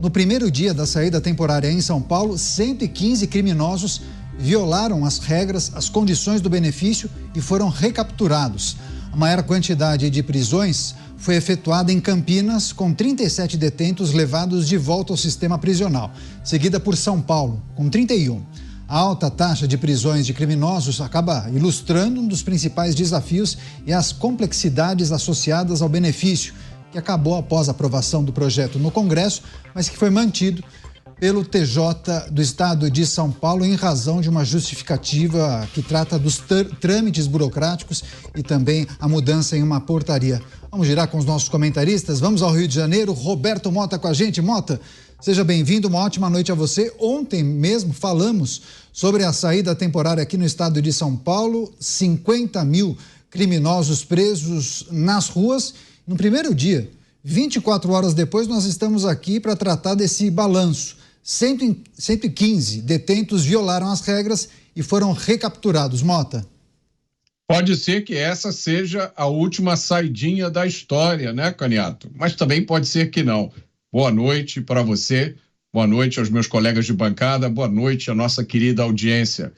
No primeiro dia da saída temporária em São Paulo, 115 criminosos violaram as regras, as condições do benefício e foram recapturados. A maior quantidade de prisões foi efetuada em Campinas, com 37 detentos levados de volta ao sistema prisional, seguida por São Paulo, com 31. A alta taxa de prisões de criminosos acaba ilustrando um dos principais desafios e as complexidades associadas ao benefício, que acabou após a aprovação do projeto no Congresso, mas que foi mantido pelo TJ do Estado de São Paulo em razão de uma justificativa que trata dos trâmites burocráticos e também a mudança em uma portaria. Vamos girar com os nossos comentaristas. Vamos ao Rio de Janeiro. Roberto Mota com a gente. Mota, seja bem-vindo, uma ótima noite a você. Ontem mesmo falamos sobre a saída temporária aqui no estado de São Paulo, 50 mil criminosos presos nas ruas. No primeiro dia, 24 horas depois, nós estamos aqui para tratar desse balanço. 115 detentos violaram as regras e foram recapturados. Mota. Pode ser que essa seja a última saidinha da história, né, Caniato? Mas também pode ser que não. Boa noite para você, boa noite aos meus colegas de bancada, boa noite à nossa querida audiência.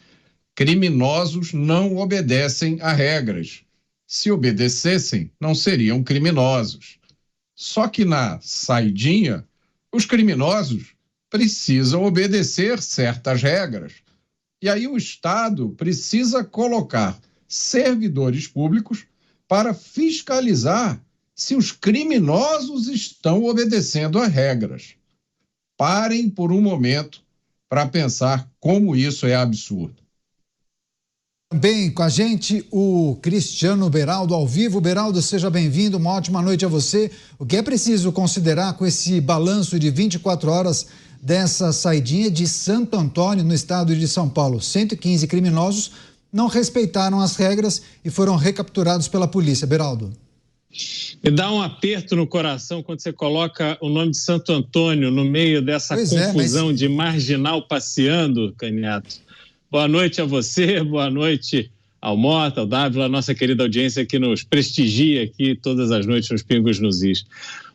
Criminosos não obedecem a regras. Se obedecessem, não seriam criminosos. Só que na saidinha, os criminosos precisam obedecer certas regras. E aí o Estado precisa colocar servidores públicos para fiscalizar se os criminosos estão obedecendo às regras. Parem por um momento para pensar como isso é absurdo. Também com a gente o Cristiano Beraldo ao vivo. Beraldo, seja bem-vindo, uma ótima noite a você. O que é preciso considerar com esse balanço de 24 horas dessa saidinha de Santo Antônio, no estado de São Paulo? 115 criminosos não respeitaram as regras e foram recapturados pela polícia. Beraldo. Me dá um aperto no coração quando você coloca o nome de Santo Antônio no meio dessa confusão de marginal passeando, Caniato. Boa noite a você, boa noite ao Mota, ao Dávila, a nossa querida audiência que nos prestigia aqui todas as noites nos Pingos nos Is.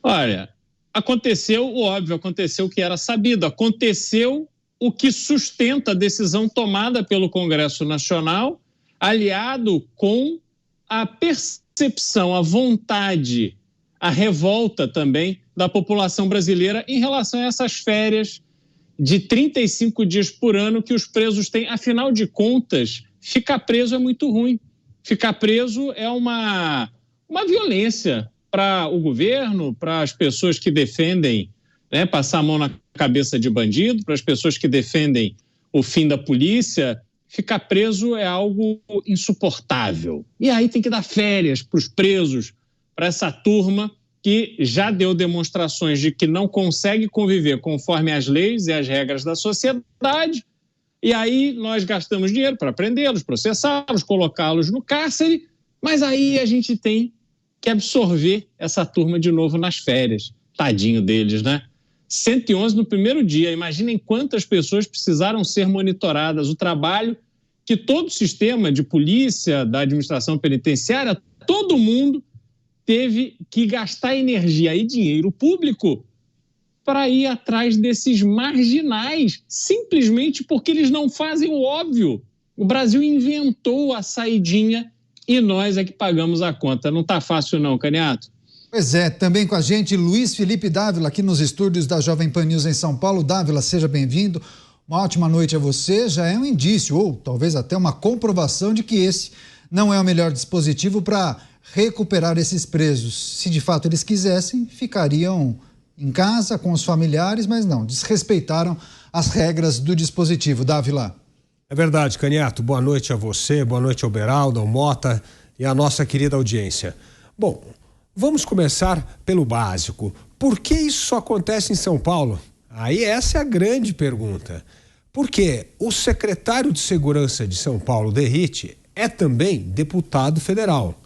Olha, aconteceu o óbvio, aconteceu o que era sabido, aconteceu o que sustenta a decisão tomada pelo Congresso Nacional, aliado com a percepção, a vontade, a revolta também da população brasileira em relação a essas férias de 35 dias por ano que os presos têm. Afinal de contas, ficar preso é muito ruim. Ficar preso é uma violência para o governo, para as pessoas que defendem, né, passar a mão na cabeça de bandido, para as pessoas que defendem o fim da polícia. Ficar preso é algo insuportável. E aí tem que dar férias para os presos, para essa turma que já deu demonstrações de que não consegue conviver conforme as leis e as regras da sociedade, e aí nós gastamos dinheiro para prendê-los, processá-los, colocá-los no cárcere, mas aí a gente tem que absorver essa turma de novo nas férias. Tadinho deles, né? 111 no primeiro dia. Imaginem quantas pessoas precisaram ser monitoradas. O trabalho que todo o sistema de polícia, da administração penitenciária, todo mundo teve que gastar energia e dinheiro público para ir atrás desses marginais, simplesmente porque eles não fazem o óbvio. O Brasil inventou a saidinha e nós é que pagamos a conta. Não está fácil não, Caniato. Pois é, também com a gente Luiz Felipe Dávila, aqui nos estúdios da Jovem Pan News em São Paulo. Dávila, seja bem-vindo. Uma ótima noite a você. Já é um indício, ou talvez até uma comprovação de que esse não é o melhor dispositivo para recuperar esses presos. Se de fato eles quisessem, ficariam em casa com os familiares, mas não, desrespeitaram as regras do dispositivo. Dávila. É verdade, Caniato. Boa noite a você, boa noite ao Beraldo, ao Mota e à nossa querida audiência. Bom, vamos começar pelo básico. Por que isso só acontece em São Paulo? Aí essa é a grande pergunta. Porque o secretário de Segurança de São Paulo, Derrite, é também deputado federal.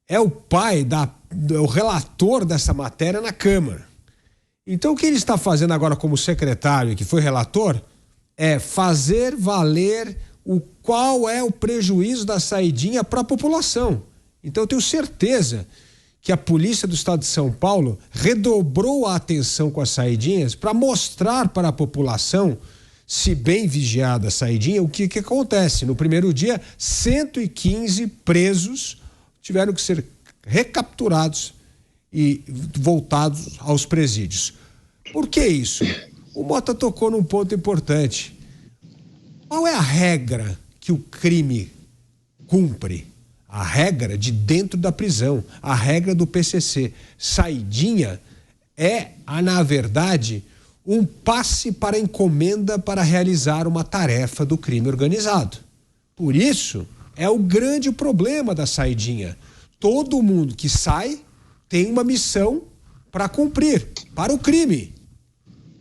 É o pai, o relator dessa matéria na Câmara. Então o que ele está fazendo agora como secretário, que foi relator, é fazer valer qual é o prejuízo da saidinha para a população. Então eu tenho certeza que a polícia do estado de São Paulo redobrou a atenção com as saidinhas para mostrar para a população, se bem vigiada a saidinha, o que acontece. No primeiro dia, 115 presos tiveram que ser recapturados e voltados aos presídios. Por que isso? O Mota tocou num ponto importante. Qual é a regra que o crime cumpre? A regra de dentro da prisão, a regra do PCC. Saidinha na verdade, um passe para encomenda para realizar uma tarefa do crime organizado. Por isso, é o grande problema da saidinha. Todo mundo que sai tem uma missão para cumprir, para o crime.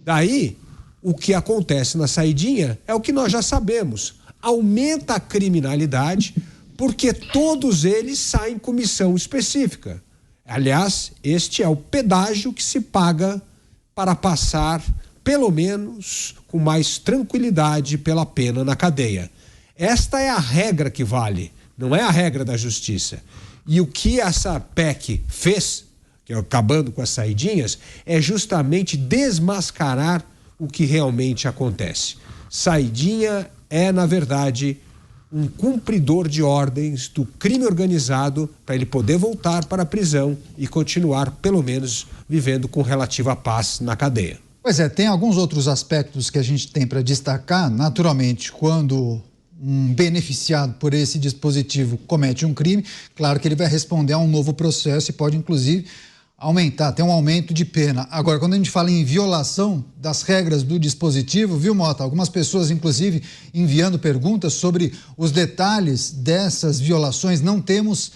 Daí, o que acontece na saidinha é o que nós já sabemos. Aumenta a criminalidade porque todos eles saem com missão específica. Aliás, este é o pedágio que se paga para passar, pelo menos, com mais tranquilidade pela pena na cadeia. Esta é a regra que vale, não é a regra da justiça. E o que essa PEC fez, que é acabando com as saidinhas, é justamente desmascarar o que realmente acontece. Saidinha é, na verdade, um cumpridor de ordens do crime organizado para ele poder voltar para a prisão e continuar, pelo menos, vivendo com relativa paz na cadeia. Pois é, tem alguns outros aspectos que a gente tem para destacar. Naturalmente, quando um beneficiado por esse dispositivo comete um crime, claro que ele vai responder a um novo processo e pode, inclusive, ter um aumento de pena. Agora, quando a gente fala em violação das regras do dispositivo, viu, Mota? Algumas pessoas, inclusive, enviando perguntas sobre os detalhes dessas violações. Não temos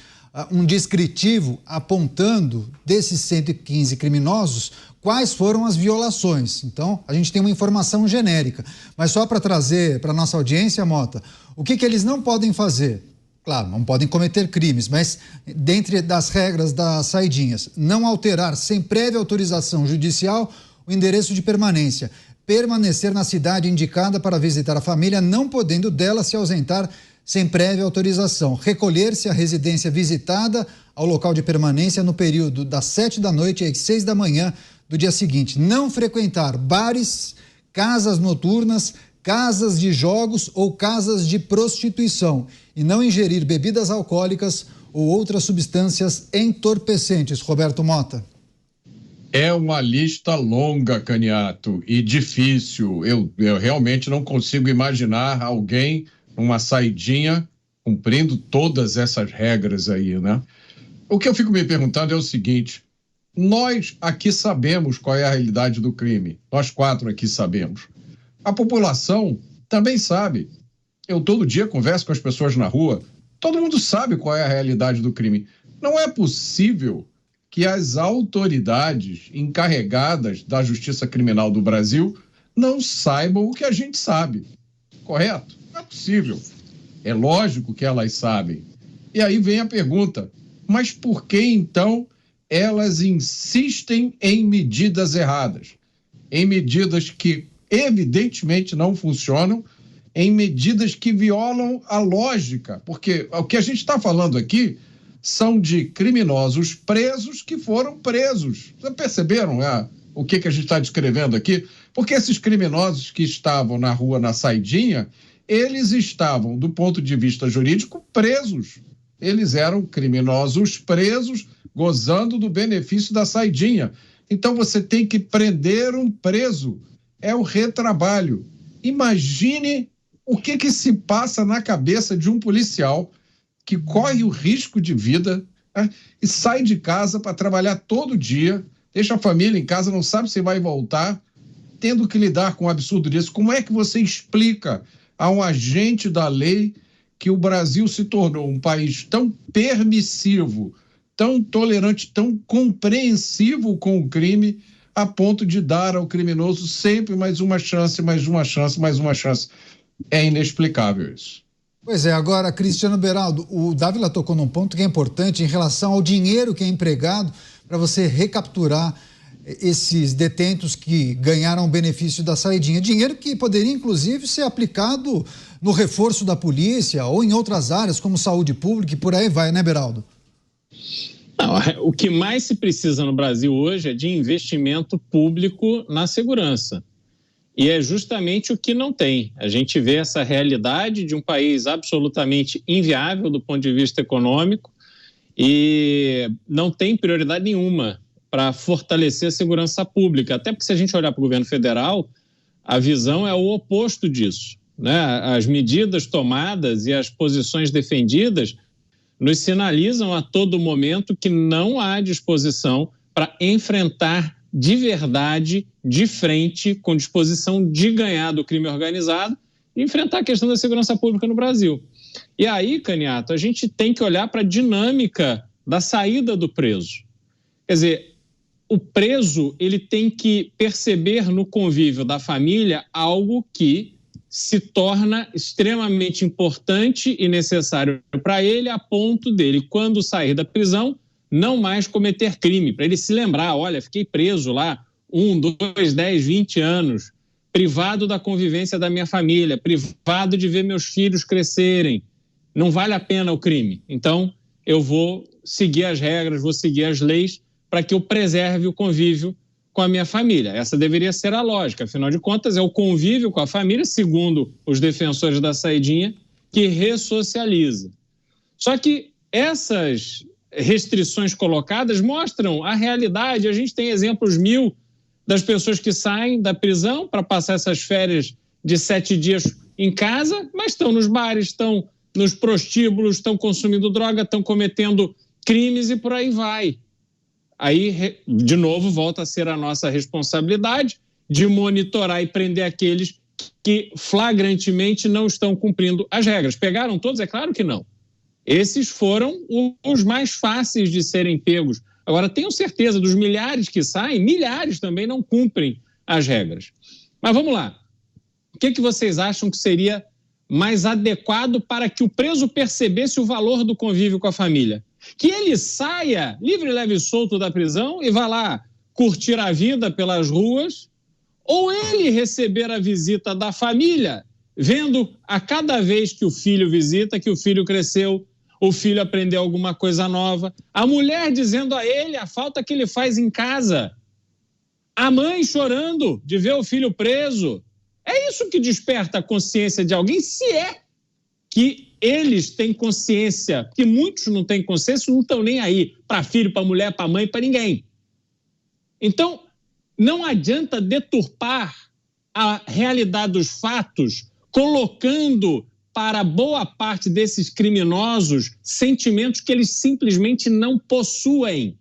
um descritivo apontando desses 115 criminosos quais foram as violações. Então, a gente tem uma informação genérica. Mas só para trazer para a nossa audiência, Mota, o que eles não podem fazer? Claro, não podem cometer crimes, mas dentre das regras das saidinhas, não alterar sem prévia autorização judicial o endereço de permanência, permanecer na cidade indicada para visitar a família, não podendo dela se ausentar sem prévia autorização, recolher-se à residência visitada ao local de permanência no período das 7 da noite às 6 da manhã do dia seguinte, não frequentar bares, casas noturnas, casas de jogos ou casas de prostituição e não ingerir bebidas alcoólicas ou outras substâncias entorpecentes. Roberto Mota. É uma lista longa, Caniato, e difícil. Eu realmente não consigo imaginar alguém numa saidinha cumprindo todas essas regras aí, né? O que eu fico me perguntando é o seguinte: nós aqui sabemos qual é a realidade do crime. Nós 4 aqui sabemos. A população também sabe. Eu todo dia converso com as pessoas na rua. Todo mundo sabe qual é a realidade do crime. Não é possível que as autoridades encarregadas da Justiça Criminal do Brasil não saibam o que a gente sabe. Correto? Não é possível. É lógico que elas sabem. E aí vem a pergunta: mas por que então elas insistem em medidas erradas? Em medidas que evidentemente não funcionam, em medidas que violam a lógica, porque o que a gente está falando aqui são de criminosos presos que foram presos. Vocês perceberam o que a gente está descrevendo aqui? Porque esses criminosos que estavam na rua, na saidinha, eles estavam, do ponto de vista jurídico, presos. Eles eram criminosos presos, gozando do benefício da saidinha. Então você tem que prender um preso. É o retrabalho. Imagine o que se passa na cabeça de um policial que corre o risco de vida, né, e sai de casa para trabalhar todo dia, deixa a família em casa, não sabe se vai voltar, tendo que lidar com um absurdo desse. Como é que você explica a um agente da lei que o Brasil se tornou um país tão permissivo, tão tolerante, tão compreensivo com o crime, a ponto de dar ao criminoso sempre mais uma chance, mais uma chance, mais uma chance? É inexplicável isso. Pois é, agora, Cristiano Beraldo, o Dávila tocou num ponto que é importante em relação ao dinheiro que é empregado para você recapturar esses detentos que ganharam o benefício da saidinha. Dinheiro que poderia, inclusive, ser aplicado no reforço da polícia ou em outras áreas, como saúde pública e por aí vai, né, Beraldo? Não, o que mais se precisa no Brasil hoje é de investimento público na segurança. E é justamente o que não tem. A gente vê essa realidade de um país absolutamente inviável do ponto de vista econômico e não tem prioridade nenhuma para fortalecer a segurança pública. Até porque, se a gente olhar para o governo federal, a visão é o oposto disso, né? As medidas tomadas e as posições defendidas nos sinalizam a todo momento que não há disposição para enfrentar de verdade, de frente, com disposição de ganhar do crime organizado e enfrentar a questão da segurança pública no Brasil. E aí, Caniato, a gente tem que olhar para a dinâmica da saída do preso. Quer dizer, o preso ele tem que perceber no convívio da família algo que se torna extremamente importante e necessário para ele, a ponto dele, quando sair da prisão, não mais cometer crime, para ele se lembrar, olha, fiquei preso lá 1, 2, 10, 20 anos, privado da convivência da minha família, privado de ver meus filhos crescerem, não vale a pena o crime. Então, eu vou seguir as regras, vou seguir as leis para que eu preserve o convívio com a minha família. Essa deveria ser a lógica, afinal de contas, é o convívio com a família, segundo os defensores da saidinha, que ressocializa. Só que essas restrições colocadas mostram a realidade. A gente tem exemplos 1000 das pessoas que saem da prisão para passar essas férias de 7 dias em casa, mas estão nos bares, estão nos prostíbulos, estão consumindo droga, estão cometendo crimes e por aí vai. Aí, de novo, volta a ser a nossa responsabilidade de monitorar e prender aqueles que flagrantemente não estão cumprindo as regras. Pegaram todos? É claro que não. Esses foram os mais fáceis de serem pegos. Agora, tenho certeza, dos milhares que saem, milhares também não cumprem as regras. Mas vamos lá. O que vocês acham que seria mais adequado para que o preso percebesse o valor do convívio com a família? Que ele saia livre, leve e solto da prisão e vá lá curtir a vida pelas ruas, ou ele receber a visita da família, vendo a cada vez que o filho visita, que o filho cresceu, o filho aprendeu alguma coisa nova, a mulher dizendo a ele a falta que ele faz em casa, a mãe chorando de ver o filho preso. É isso que desperta a consciência de alguém, se é que eles têm consciência, que muitos não têm consciência, não estão nem aí para filho, para mulher, para mãe, para ninguém. Então, não adianta deturpar a realidade dos fatos, colocando para boa parte desses criminosos sentimentos que eles simplesmente não possuem.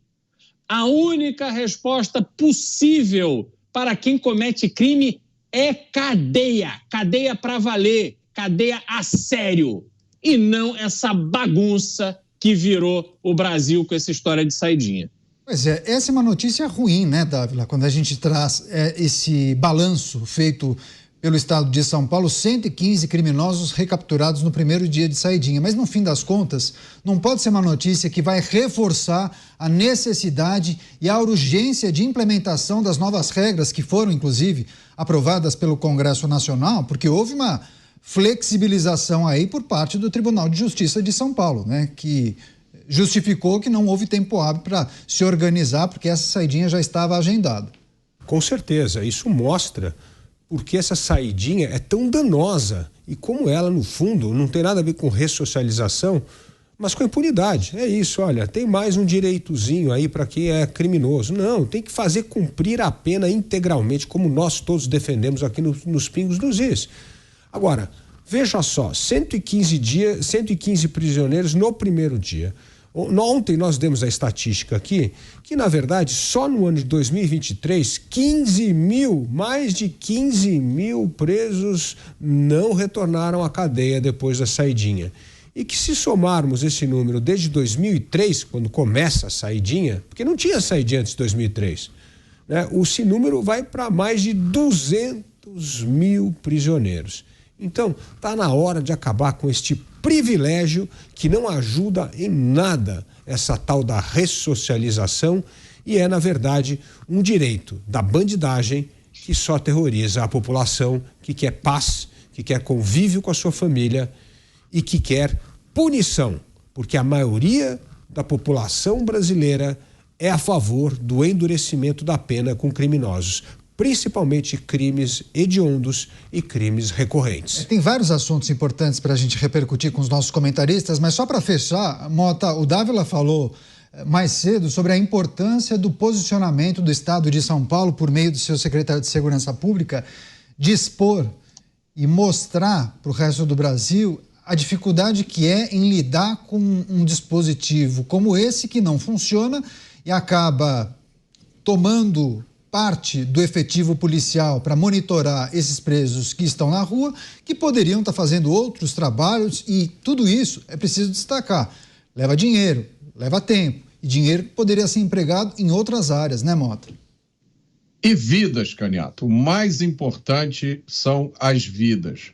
A única resposta possível para quem comete crime é cadeia, cadeia para valer, cadeia a sério, e não essa bagunça que virou o Brasil com essa história de saidinha. Pois é, essa é uma notícia ruim, né, Dávila? Quando a gente traz esse balanço feito pelo estado de São Paulo, 115 criminosos recapturados no primeiro dia de saidinha. Mas, no fim das contas, não pode ser uma notícia que vai reforçar a necessidade e a urgência de implementação das novas regras que foram, inclusive, aprovadas pelo Congresso Nacional, porque houve uma flexibilização aí por parte do Tribunal de Justiça de São Paulo, né, que justificou que não houve tempo hábil para se organizar, porque essa saidinha já estava agendada. Com certeza, isso mostra porque essa saidinha é tão danosa e como ela, no fundo, não tem nada a ver com ressocialização, mas com impunidade. É isso, olha, tem mais um direitozinho aí para quem é criminoso. Não, tem que fazer cumprir a pena integralmente, como nós todos defendemos aqui nos Pingos dos Is. Agora, veja só, 115 prisioneiros no primeiro dia. Ontem nós demos a estatística aqui, que na verdade só no ano de 2023, mais de 15 mil presos não retornaram à cadeia depois da saidinha. E que se somarmos esse número desde 2003, quando começa a saidinha, porque não tinha saidinha antes de 2003, né? Esse número vai para mais de 200 mil prisioneiros. Então, está na hora de acabar com este privilégio que não ajuda em nada essa tal da ressocialização e é, na verdade, um direito da bandidagem que só terroriza a população que quer paz, que quer convívio com a sua família e que quer punição, porque a maioria da população brasileira é a favor do endurecimento da pena com criminosos, principalmente crimes hediondos e crimes recorrentes. Tem vários assuntos importantes para a gente repercutir com os nossos comentaristas, mas só para fechar, Mota, o Dávila falou mais cedo sobre a importância do posicionamento do Estado de São Paulo, por meio do seu secretário de Segurança Pública, de expor e mostrar para o resto do Brasil a dificuldade que é em lidar com um dispositivo como esse, que não funciona e acaba tomando parte do efetivo policial para monitorar esses presos que estão na rua, que poderiam estar fazendo outros trabalhos, e tudo isso é preciso destacar. Leva dinheiro, leva tempo, e dinheiro que poderia ser empregado em outras áreas, né, Mota? E vidas, Caniato. O mais importante são as vidas.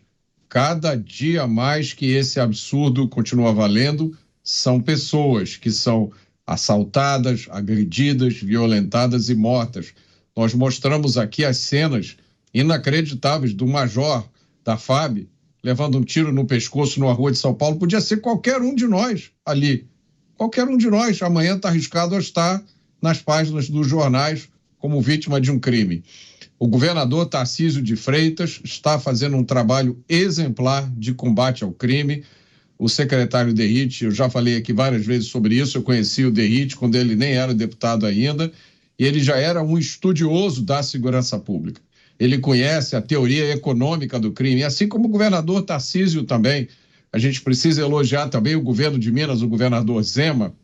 Cada dia mais que esse absurdo continua valendo, são pessoas que são assaltadas, agredidas, violentadas e mortas. Nós mostramos aqui as cenas inacreditáveis do major da FAB levando um tiro no pescoço numa rua de São Paulo. Podia ser qualquer um de nós ali. Qualquer um de nós. Amanhã está arriscado a estar nas páginas dos jornais como vítima de um crime. O governador Tarcísio de Freitas está fazendo um trabalho exemplar de combate ao crime. O secretário Derrite, eu já falei aqui várias vezes sobre isso, eu conheci o Derrite quando ele nem era deputado ainda, e ele já era um estudioso da segurança pública. Ele conhece a teoria econômica do crime, assim como o governador Tarcísio também. A gente precisa elogiar também o governo de Minas, o governador Zema,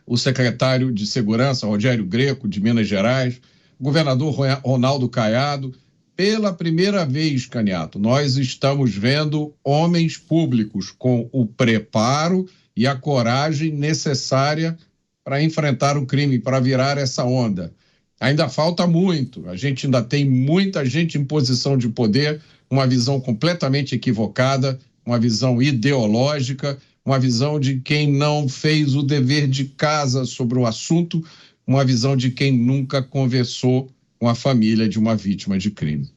o secretário de Segurança, Rogério Greco, de Minas Gerais, o governador Ronaldo Caiado. Pela primeira vez, Caniato, nós estamos vendo homens públicos com o preparo e a coragem necessária para enfrentar o crime, para virar essa onda. Ainda falta muito, a gente ainda tem muita gente em posição de poder, uma visão completamente equivocada, uma visão ideológica, uma visão de quem não fez o dever de casa sobre o assunto, uma visão de quem nunca conversou com a família de uma vítima de crime.